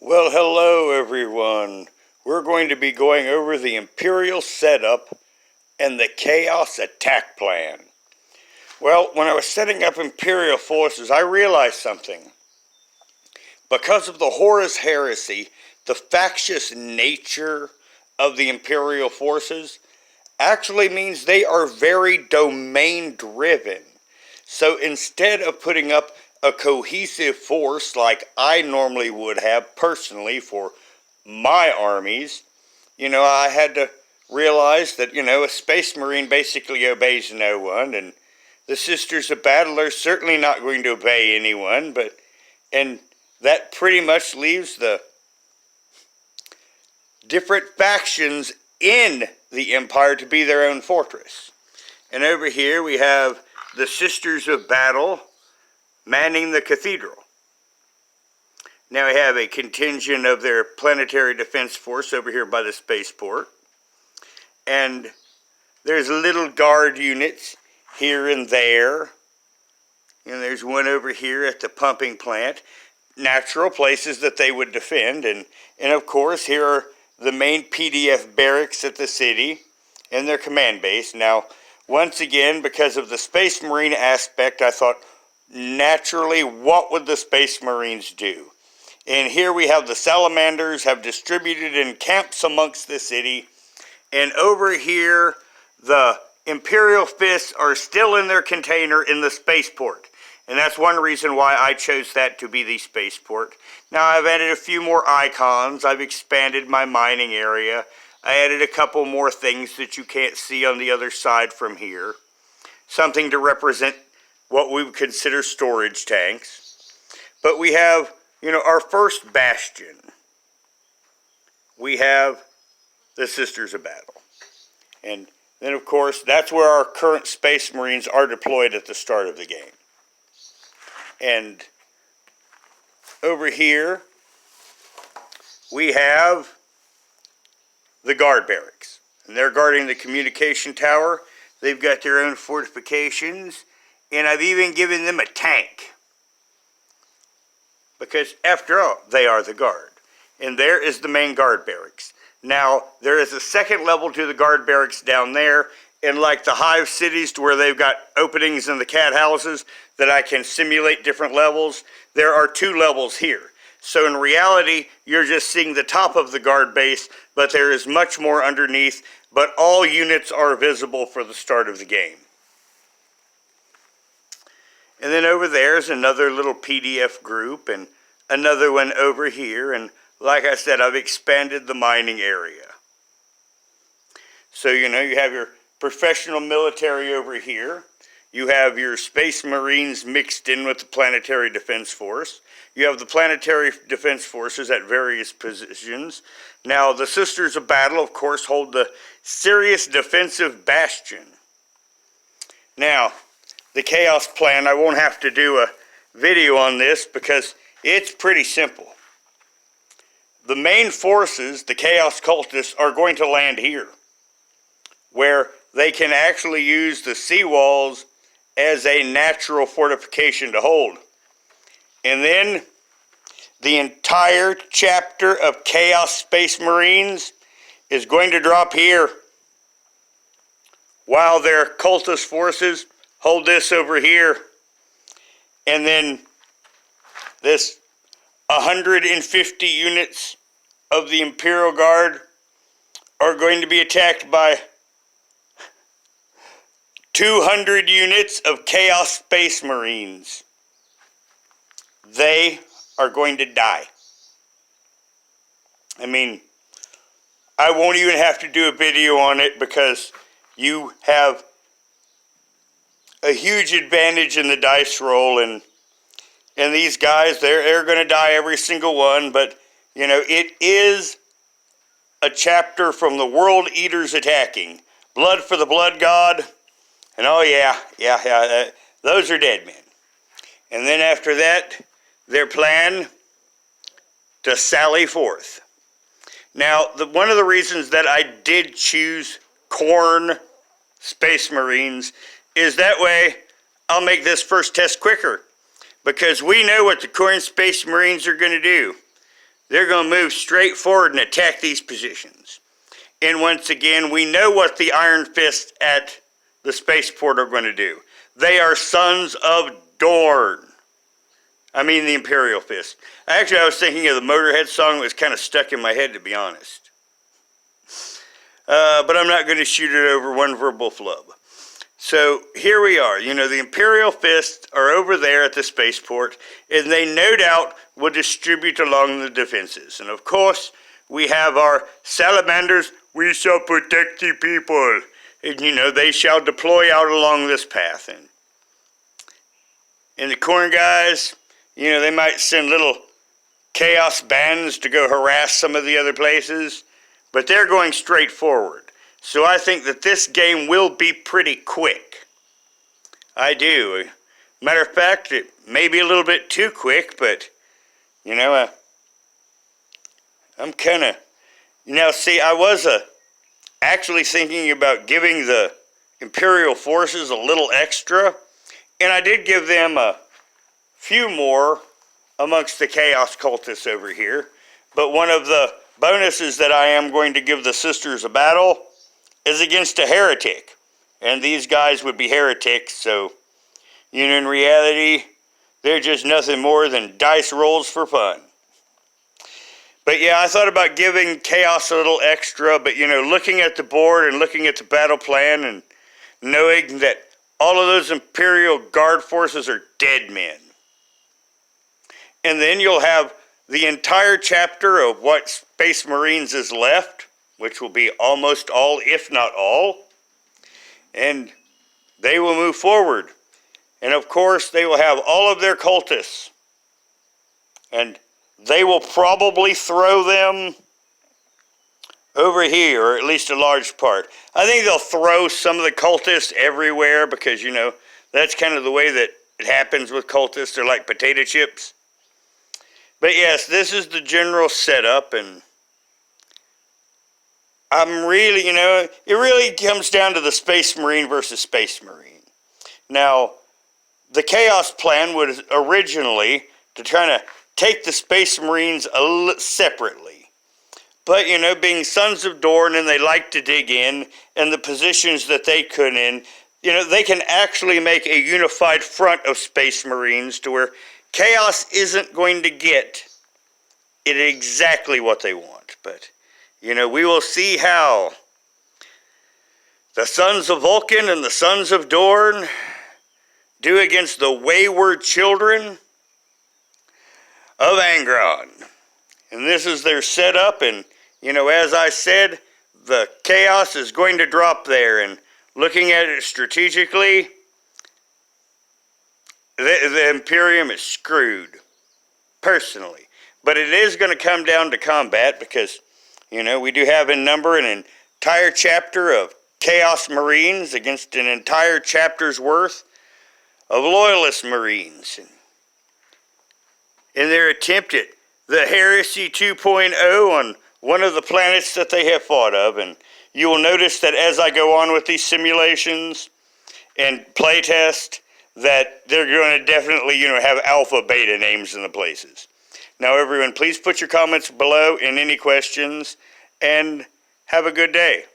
Well, hello everyone. We're going to be going over the Imperial setup and the Chaos attack plan. Well, when I was setting up Imperial forces, I realized something. Because of the Horus Heresy, the factious nature of the Imperial forces actually means they are very domain-driven. So instead of putting up a cohesive force like I normally would have personally for my armies, I had to realize that, a Space Marine basically obeys no one, and the Sisters of Battle are certainly not going to obey anyone, and that pretty much leaves the different factions in the Empire to be their own fortress. And over here we have the Sisters of Battle manning the cathedral. Now we have a contingent of their planetary defense force over here by the spaceport. And there's little guard units here and there. And there's one over here at the pumping plant. Natural places that they would defend. And of course, here are the main PDF barracks at the city and their command base. Now, once again, because of the Space Marine aspect, I thought, naturally, what would the Space Marines do? And here we have the Salamanders have distributed in camps amongst the city. And over here, the Imperial Fists are still in their container in the spaceport. And that's one reason why I chose that to be the spaceport. Now, I've added a few more icons. I've expanded my mining area. I added a couple more things that you can't see on the other side from here. Something to represent what we would consider storage tanks. But we have, our first bastion. We have the Sisters of Battle. And then, of course, that's where our current Space Marines are deployed at the start of the game. And over here, we have the guard barracks. And they're guarding the communication tower. They've got their own fortifications. And I've even given them a tank. Because, after all, they are the guard. And there is the main guard barracks. Now, there is a second level to the guard barracks down there. And like the hive cities to where they've got openings in the cat houses that I can simulate different levels, there are 2 levels here. So in reality, you're just seeing the top of the guard base, but there is much more underneath. But all units are visible for the start of the game. And then over there is another little PDF group and another one over here. And like I said, I've expanded the mining area. So, you have your professional military over here. You have your Space Marines mixed in with the Planetary Defense Force. You have the Planetary Defense Forces at various positions. Now, the Sisters of Battle, of course, hold the Serious Defensive Bastion. Now, the Chaos plan, I won't have to do a video on this because it's pretty simple. The main forces, the Chaos Cultists, are going to land here, where they can actually use the seawalls as a natural fortification to hold. And then the entire chapter of Chaos Space Marines is going to drop here, while their cultist forces hold this over here. And then this 150 units of the Imperial Guard are going to be attacked by 200 units of Chaos Space Marines. They are going to die. I mean, I won't even have to do a video on it because you have a huge advantage in the dice roll, and these guys, they're going to die every single one, but, it is a chapter from the World Eaters attacking. Blood for the Blood God, and oh yeah, those are dead men. And then after that, their plan to sally forth. Now, one of the reasons that I did choose Corn Space Marines is that way I'll make this first test quicker. Because we know what the Corn Space Marines are going to do. they're going to move straight forward and attack these positions. And once again, we know what the Iron Fists at the spaceport are going to do. They are sons of Dorn. I mean the Imperial Fist. Actually, I was thinking of the Motorhead song that was kind of stuck in my head, to be honest. But I'm not going to shoot it over one verbal flub. So here we are. You know, the Imperial Fists are over there at the spaceport, and they no doubt will distribute along the defenses. And of course, we have our salamanders. We shall protect the people. And, you know, they shall deploy out along this path. And the corn guys, you know, they might send little chaos bands to go harass some of the other places, but they're going straight forward. So I think that this game will be pretty quick. I do. Matter of fact, it may be a little bit too quick, but, you know, I'm kind of... Now, see, I was actually thinking about giving the Imperial forces a little extra, and I did give them a few more amongst the Chaos Cultists over here. But one of the bonuses that I am going to give the Sisters of Battle is against a heretic. And these guys would be heretics, so, you know, in reality, they're just nothing more than dice rolls for fun. But yeah, I thought about giving Chaos a little extra, but, you know, looking at the board and looking at the battle plan and knowing that all of those Imperial Guard forces are dead men. And then you'll have the entire chapter of what Space Marines is left, which will be almost all, if not all. And they will move forward. And of course, they will have all of their cultists. And they will probably throw them over here, or at least a large part. I think they'll throw some of the cultists everywhere because, you know, that's kind of the way that it happens with cultists. They're like potato chips. But yes, this is the general setup, and I'm really, you know, it really comes down to the Space Marine versus Space Marine. Now, the Chaos plan was originally to try to take the Space Marines separately. But, you know, being sons of Dorn, and they like to dig in, and the positions that they could in, you know, they can actually make a unified front of Space Marines to where Chaos isn't going to get it exactly what they want. But, you know, we will see how the sons of Vulcan and the sons of Dorn do against the wayward children of Angron. And this is their setup, and, you know, as I said, the Chaos is going to drop there, and looking at it strategically, the Imperium is screwed, personally. But it is going to come down to combat because, you know, we do have in number an entire chapter of Chaos Marines against an entire chapter's worth of Loyalist Marines. In their attempt at the Heresy 2.0 on one of the planets that they have fought of. And you will notice that as I go on with these simulations and playtest, that they're going to definitely, you know, have alpha, beta names in the places. Now, everyone, please put your comments below and any questions, and have a good day.